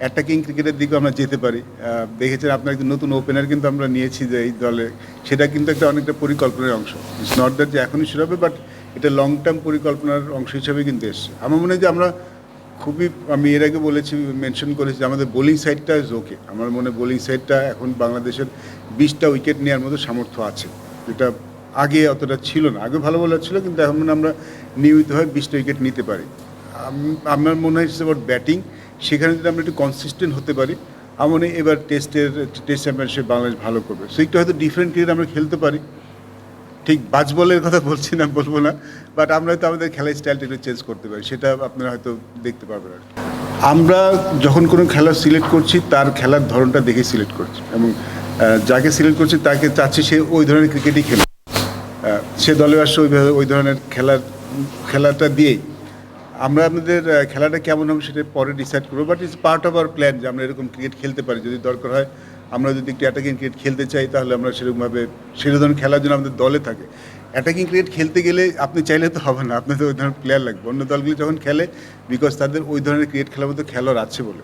Attacking ক্রিকেটের দিকেও আমরা যেতে পারি। দেখেছেন আপনার একজন নতুন ওপেনার কিন্তু আমরা নিয়েছি যে এই দলে, সেটা কিন্তু একটা অনেকটা পরিকল্পনার অংশ। ইটস নট দ্যাট যে এখনই শুরু হবে, বাট এটা লং টার্ম পরিকল্পনার অংশ হিসেবে কিন্তু এসছে। আমার মনে হয় যে আমরা খুবই, আমি এর আগে বলেছি, মেনশন করেছি যে আমাদের বোলিং সাইডটা ইজ ওকে। আমার মনে হয় বোলিং সাইডটা এখন বাংলাদেশের 20টা উইকেট নেওয়ার মতো সামর্থ্য আছে, যেটা আগে অতটা ছিল না। আগে ভালো বলার ছিল, কিন্তু এখন মানে আমরা নিয়মিতভাবে 20টা উইকেট নিতে পারি। আমার মনে হয় অ্যাবাউট ব্যাটিং, সেখানে যদি আমরা একটু কনসিস্টেন্ট হতে পারি, আমার মনে হয় এবার টেস্ট চ্যাম্পিয়নশিপ বাংলাদেশ ভালো করবে। সো একটু হয়তো ডিফারেন্ট ক্রিকেট আমরা খেলতে পারি। ঠিক বাজ বলের কথা বলছি না, বলবো না, বাট আমরা হয়তো আমাদের খেলার স্টাইলটা একটু চেঞ্জ করতে পারি, সেটা আপনারা হয়তো দেখতে পারবেন আর কি। আমরা যখন কোনো খেলা সিলেক্ট করছি তার খেলার ধরনটা দেখে সিলেক্ট করছি, এবং যাকে সিলেক্ট করছি তাকে চাচ্ছি সে ওই ধরনের ক্রিকেটই খেলে, সে দলে আসছে ওই ধরনের খেলাটা দিয়েই আমরা আপনাদের খেলাটা কেমন হবে সেটা পরে ডিসাইড করবো। But it's part of our plan যে আমরা এরকম ক্রিকেট খেলতে পারি। যদি দরকার হয়, আমরা যদি একটু অ্যাটাকিং ক্রিকেট খেলতে চাই, তাহলে আমরা সেরকমভাবে ধরনের খেলার জন্য আমাদের দলে থাকে। অ্যাটাকিং ক্রিকেট খেলতে গেলে আপনি চাইলে তো হবে না, আপনাদের ওই ধরনের প্লেয়ার লাগবে অন্য দলগুলি যখন খেলে, বিকজ তাদের ওই ধরনের ক্রিকেট খেলার মতো খেলোয়াড় আছে বলে।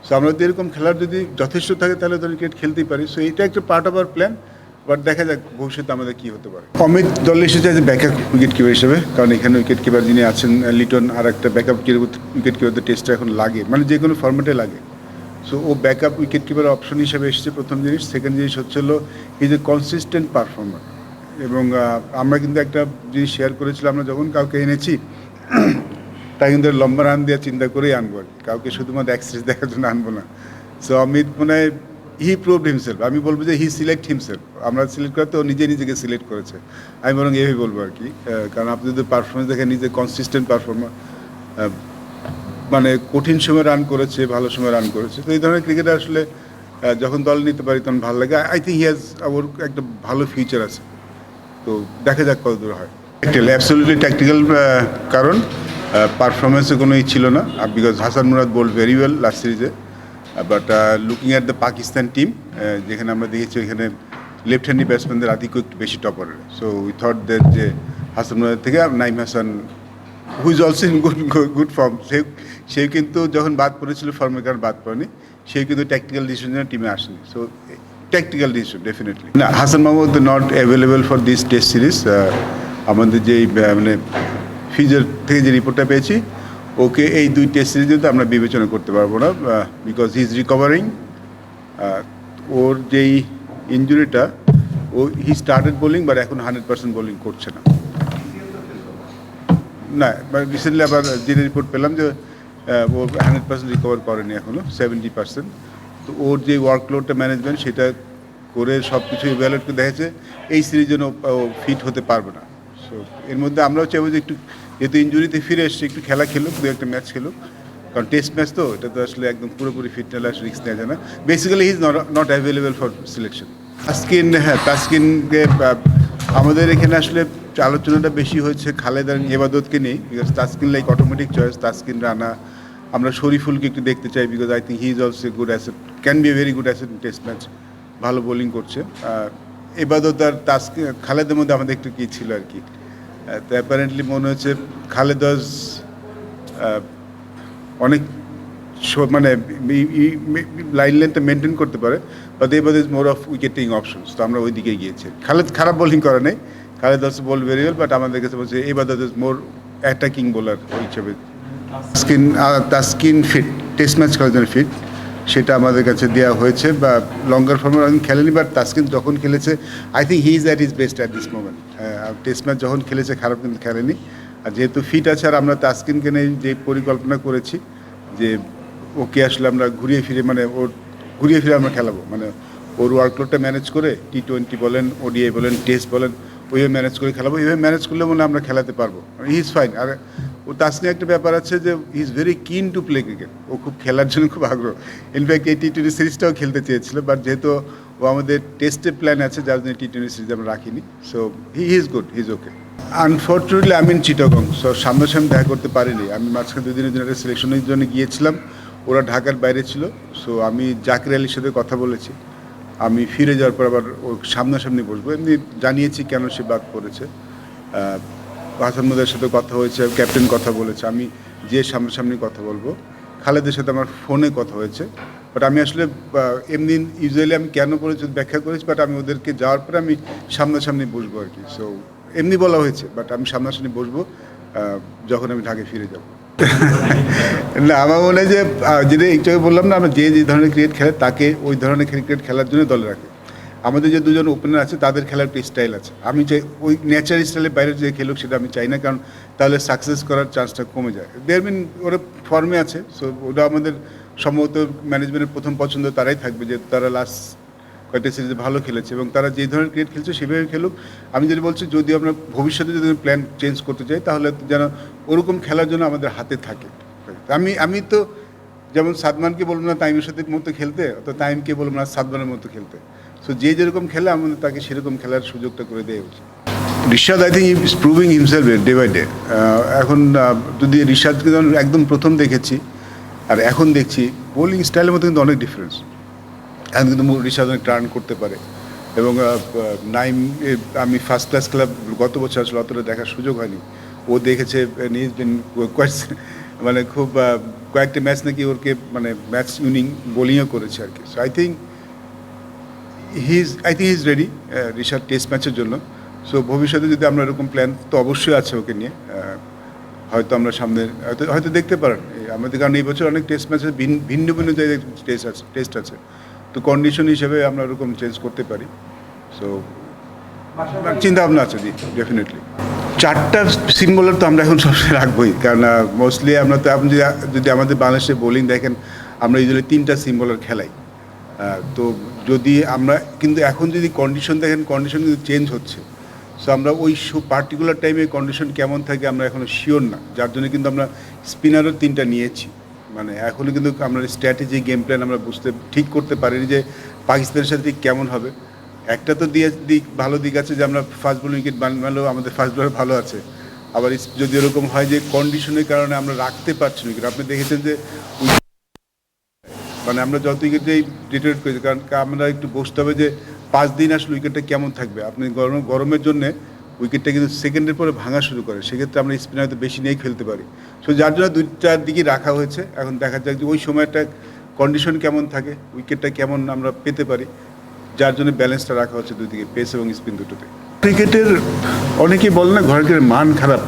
সো আমরা যদি এরকম খেলার যদি যথেষ্ট থাকে, তাহলে ধরনের ক্রিকেট খেলতেই পারি। সো এটা একটা part of our plan, but দেখা যাক ভবিষ্যতে আমাদের কী হতে পারে। অমিত দলে এসেছে যে ব্যাকআপ উইকেট কিপার হিসেবে, কারণ এখানে উইকেট কিপার যিনি আছেন লিটন, আর একটা ব্যাকআপ উইকেট কিপারদের টেস্টটা এখন লাগে, মানে যে কোনো ফর্মেটে লাগে। সো ও ব্যাকআপ উইকেট কিপার অপশন হিসেবে এসেছে, প্রথম জিনিস। সেকেন্ড জিনিস হচ্ছে ইজ এ কনসিস্টেন্ট পারফর্মার। এবং আমরা কিন্তু একটা জিনিস শেয়ার করেছিলাম, আমরা যখন কাউকে এনেছি তা কিন্তু লম্বা রান দেওয়ার চিন্তা করেই আনবো আর কি, কাউকে শুধুমাত্র অ্যাক্সেস দেখার জন্য আনবো না। সো অমিত মনে হয় হি প্রুভড হিমসেলফ, আমি বলবো যে হি সিলেক্ট হিমসেলফ। আমরা সিলেক্ট করতে ও নিজেকে সিলেক্ট করেছে, আমি বরং এভাবে বলবো আর কি। কারণ আপনি যদি পারফরমেন্স দেখেন, নিজে কনসিস্টেন্ট পারফর্মার, মানে কঠিন সময় রান করেছে, ভালো সময় রান করেছে। তো এই ধরনের ক্রিকেটার আসলে যখন দল নিতে পারি তখন ভালো লাগে। আই থিঙ্ক হি হ্যাজ ওর একটা ভালো ফিউচার আছে, তো দেখা যাক কত দূর হয়। অ্যাবসলিউটলি ট্যাকটিক্যাল, কারণ পারফরমেন্সে কোনো ছিল না, because Hasan Murad bowled very well last সিরিজে। But looking at the Pakistan team, যেখানে আমরা দেখেছি ওইখানে লেফট হ্যান্ডি ব্যাটসম্যানদের আধিক্য একটু বেশি টপারের। সো উই থট দ্যাট যে হাসান মুরাদের থেকে Naim Hasan, who is also in good form, সেও কিন্তু যখন বাদ পড়েছিল ফর্মের কারণে বাদ পড়েনি, সেও কিন্তু ট্যাকটিক্যাল ডিসিশনের টিমে আসেনি। সো ট্যাকটিক্যাল ডিসিশন ডেফিনেটলি না। Hasan Mahmud not available for this test series. আমাদের যেই মানে ফিজার থেকে যে রিপোর্টটা পেয়েছি, ওকে এই 2 টেস্ট সিরিজে তো আমরা বিবেচনা করতে পারবো না, বিকজ হি ইজ রিকভারিং। ওর যেই ইঞ্জুরিটা, হি স্টার্টেড বোলিং, বাট এখন 100% বোলিং করছে না। না, রিসেন্টলি আবার যে রিপোর্ট পেলাম যে ও 100% রিকভার করেনি, এখনও 70%। তো ওর যে ওয়ার্কলোডটা ম্যানেজমেন্ট, সেটা করে সব কিছু ইভ্যালুয়েট করে দেখেছে এই সিরিজ জন্য ও ফিট হতে পারবে না। সো এর মধ্যে আমরাও চাইবো যে একটু, যেহেতু ইঞ্জুরিতে ফিরে এসছে, একটু খেলা খেলুক, 2-1টা ম্যাচ খেলুক, কারণ টেস্ট ম্যাচ তো, এটা তো আসলে একদম পুরোপুরি ফিট না হলে রিস্ক নেওয়া যায় না। Basically he is not available for selection. তাসকিনকে আমাদের এখানে আসলে আলোচনাটা বেশি হয়েছে খালেদ আর এবাদতকে নেই, because Taskin like automatic choice. Taskin, Rana, আমরা শরীফুলকে একটু দেখতে চাই, because I think he is also good asset, can B a very good asset in test match, ভালো বোলিং করছে। এবাদত আর তাসকিন, খালেদের মধ্যে আমাদের একটু কী ছিল আর কি। তো অ্যাপারেন্টলি মনে হচ্ছে খালেদ অনেক মানে লাইন লেন্থটা মেনটেন করতে পারে, but Ebadot is more of wicketing options. তো আমরা ওই দিকে গিয়েছি। খালেদ খারাপ বোলিং করে নেই, Khaled also ball very well, but আমাদের কাছে বলছে এবাদ ইজ মোর অ্যাটাকিং বোলার ওই হিসেবে। তাসকিন ফিট, টেস্ট ম্যাচ খেলার জন্য ফিট, সেটা আমাদের কাছে দেওয়া হয়েছে, বা লঙ্গার ফর্মে খেলেনি। বাট তাসকিন যখন খেলেছে, I think he is at is best at this moment. Test match যখন খেলেছে খারাপ কিন্তু খেলেনি। আর যেহেতু ফিট আছে, আর আমরা তাসকিনকে নিয়ে যে পরিকল্পনা করেছি যে ওকে আসলে আমরা ঘুরিয়ে ফিরে আমরা খেলাবো, মানে ওর ওয়ার্কলোডটা ম্যানেজ করে, T20 বলেন, ODI বলেন, টেস্ট বলেন, ওইভাবে ম্যানেজ করে খেলাবো। এইভাবে ম্যানেজ করলে মনে আমরা খেলাতে পারবো। He is fine. আর ও তাসকিন একটা ব্যাপার আছে যে he is very keen to play cricket, ও খুব খেলার জন্য খুব আগ্রহ। ইনফ্যাক্ট এই T20 সিরিজটাও খেলতে চেয়েছিল, বাট যেহেতু ও আমাদের টেস্টের প্ল্যান আছে, যার জন্য T20 সিরিজ আমরা রাখিনি। So he is good, he is okay. Unfortunately আমি চিটাগং, সো সামনাসামনি দেখা করতে পারিনি। আমি মাঝখানে 2 দিনের জন্য একটা সিলেকশনের জন্য গিয়েছিলাম, ওরা ঢাকার বাইরে ছিল। সো আমি জাকির আলীর সাথে কথা বলেছি, আমি ফিরে যাওয়ার পর আবার ও সামনাসামনি বসবো। এমনি জানিয়েছি কেন সে বাদ পড়েছে। হাসান মুরাদের সাথে কথা হয়েছে, ক্যাপ্টেন কথা বলেছে, আমি যে সামনাসামনি কথা বলবো। খালেদের সাথে আমার ফোনে কথা হয়েছে, বাট আমি আসলে এমনি ইউজুয়ালি আমি কেন বলেছি ব্যাখ্যা করেছি, বাট আমি ওদেরকে যাওয়ার পরে আমি সামনাসামনি বসবো আর কি। সো এমনি বলা হয়েছে, বাট আমি সামনাসামনি বসবো যখন আমি ঢাকায় ফিরে যাব। না, আমার মনে হয় যে যেটা একটু আগে বললাম না, আমরা যে ধরনের ক্রিকেট খেলে তাকে ওই ধরনের ক্রিকেট খেলার জন্য দলে রাখে। আমাদের যে দুজন ওপেনার আছে তাদের খেলার একটা স্টাইল আছে, আমি চাই ওই ন্যাচার স্টাইলের বাইরে যে খেলুক সেটা আমি চাই না, কারণ তাহলে সাকসেস করার চান্সটা কমে যায়। দেয়ার মিন ওরা ফর্মে আছে, সো ওটা আমাদের সম্ভবত ম্যানেজমেন্টের প্রথম পছন্দ তারাই থাকবে, যে তারা লাস্ট কয়েকটা সিরিজে ভালো খেলেছে এবং তারা যে ধরনের ক্রিকেট খেলছে সেভাবে খেলুক। আমি যেটা বলছি, যদি আমরা ভবিষ্যতে যদি প্ল্যান চেঞ্জ করতে চাই তাহলে যেন ওরকম খেলার জন্য আমাদের হাতে থাকে। আমি তো যেমন সাদমানকে বলবো না তাইমের সাথে মতো খেলতে, অথবা তাইমকে বলবো না সাদমানের মতো খেলতে। সো যে যেরকম খেলে আমাদের তাকে সেরকম খেলার সুযোগটা করে দেওয়া উচিত। Rishad I think is proving himself day by day. এখন যদি রিশাদকে যখন একদম প্রথম দেখেছি আর এখন দেখছি, বোলিং স্টাইলের মধ্যে কিন্তু অনেক ডিফারেন্স। এখন কিন্তু রিশাদ অনেক টার্ন করতে পারে এবং নাইম আমি ফার্স্ট ক্লাস ক্লাব গত বছর আসলে অতটা দেখার সুযোগ হয়নি। ও দেখেছে মানে খুব কয়েকটা ম্যাচ নাকি ওরকে মানে ম্যাচ উইনিং বোলিংও করেছে আর কি। So I think he is ready Rishad test ম্যাচের জন্য। সো ভবিষ্যতে যদি আমরা এরকম প্ল্যান তো অবশ্যই আছে ওকে নিয়ে, হয়তো আমরা সামনে হয়তো দেখতে পারেন আমাদের, কারণ এই বছর অনেক টেস্ট ম্যাচে ভিন্ন ভিন্ন জায়গায় টেস্ট আছে, তো কন্ডিশন হিসেবে আমরা ওরকম চেঞ্জ করতে পারি। সো চিন্তা ভাবনা আছে, জি ডেফিনেটলি। চারটা সিম বোলার তো আমরা এখন সবসময় রাখবোই, কারণ মোস্টলি আমরা তো আপনি যদি আমাদের বাংলাদেশে বোলিং দেখেন, আমরা ইউজুয়ালি 3টা সিম বোলার খেলাই। তো যদি আমরা কিন্তু এখন যদি কন্ডিশন দেখেন, কন্ডিশন কিন্তু চেঞ্জ হচ্ছে। সো আমরা ওই পার্টিকুলার টাইমে কন্ডিশন কেমন থাকে আমরা এখনও শিওর না, যার জন্য কিন্তু আমরা স্পিনারও 3টা নিয়েছি। মানে এখনও কিন্তু আমরা স্ট্র্যাটেজি গেম প্ল্যান আমরা ঠিক করতে পারিনি যে পাকিস্তানের সাথে ঠিক কেমন হবে। একটা তো ভালো দিক আছে যে আমরা ফাস্ট বোলিং উইকেট বানালেও আমাদের ফাস্ট বোলার ভালো আছে। আবার যদি এরকম হয় যে কন্ডিশনের কারণে আমরা রাখতে পারছি না উইকেট, আপনি দেখেছেন যে মানে আমরা যত উইকেটেই রিটায়ার করেছি, কারণ আমরা একটু বসতে হবে যে 5 দিন আসলে উইকেটটা কেমন থাকবে। আপনি গরমের জন্য উইকেটটা কিন্তু সেকেন্ডের পরে ভাঙা শুরু করে, সেক্ষেত্রে আমরা স্পিনার হয়তো বেশি নিয়েই খেলতে পারি। সো যার জন্য 2-4 দিকে রাখা হয়েছে। এখন দেখা যাক যে ওই সময়টা কন্ডিশন কেমন থাকে, উইকেটটা কেমন আমরা পেতে পারি, যার জন্য ব্যালেন্সটা রাখা হচ্ছে দুই দিকে, পেস এবং স্পিন দুটোতে। ক্রিকেটের অনেকেই বলে না ঘরের ক্রিকেটের মান খারাপ,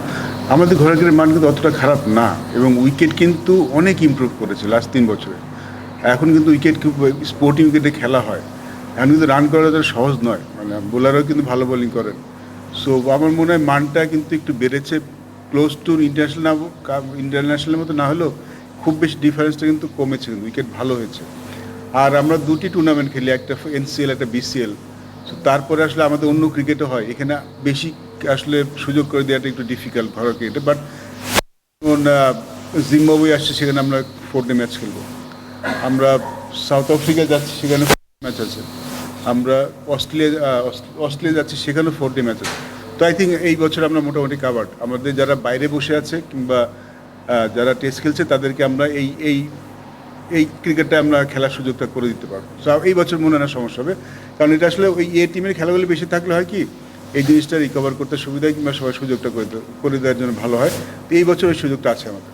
আমাদের ঘরের ক্রিকেটের মান কিন্তু অতটা খারাপ না, এবং উইকেট কিন্তু অনেক ইমপ্রুভ করেছে লাস্ট 3 বছরে। এখন কিন্তু উইকেট খুব স্পোর্টিং উইকেটে খেলা হয়, এখন কিন্তু রান করাটা সহজ নয়, মানে বোলারও কিন্তু ভালো বোলিং করেন। সো আমার মনে হয় মানটা কিন্তু একটু বেড়েছে, ক্লোজ টু ইন্টারন্যাশনালের মতো না হলেও খুব বেশি ডিফারেন্সটা কিন্তু কমেছে, কিন্তু উইকেট ভালো হয়েছে। আর আমরা 2টি টুর্নামেন্ট খেলি, একটা NCL একটা BCL। সো তারপরে আসলে আমাদের অন্য ক্রিকেটও হয়, এখানে বেশি আসলে সুযোগ করে দেওয়াটা একটু ডিফিকাল্ট ঘরোয়া ক্রিকেটে। বাট যেমন জিম্বাবুয়ে আসছে, সেখানে আমরা 4 ডে ম্যাচ খেলবো। আমরা সাউথ আফ্রিকা যাচ্ছি, সেখানে ম্যাচ আছে। আমরা অস্ট্রেলিয়া যাচ্ছি, সেখানেও 4 ডে ম্যাচ আছে। তো আই থিঙ্ক এই বছর আমরা মোটামুটি কাভার্ড। আমাদের যারা বাইরে বসে আছে কিংবা যারা টেস্ট খেলছে তাদেরকে আমরা এই ক্রিকেটটা আমরা খেলার সুযোগটা করে দিতে পারবো। সো এই বছর মনে হয় না সমস্যা হবে, কারণ এটা আসলে ওই টিমের খেলাগুলো বেশি থাকলে হয় কি, এই জিনিসটা রিকভার করতে সুবিধা হয় কিংবা সবাই সুযোগটা করে দেওয়ার জন্য ভালো হয়। তো এই বছর ওই সুযোগটা আছে আমাদের।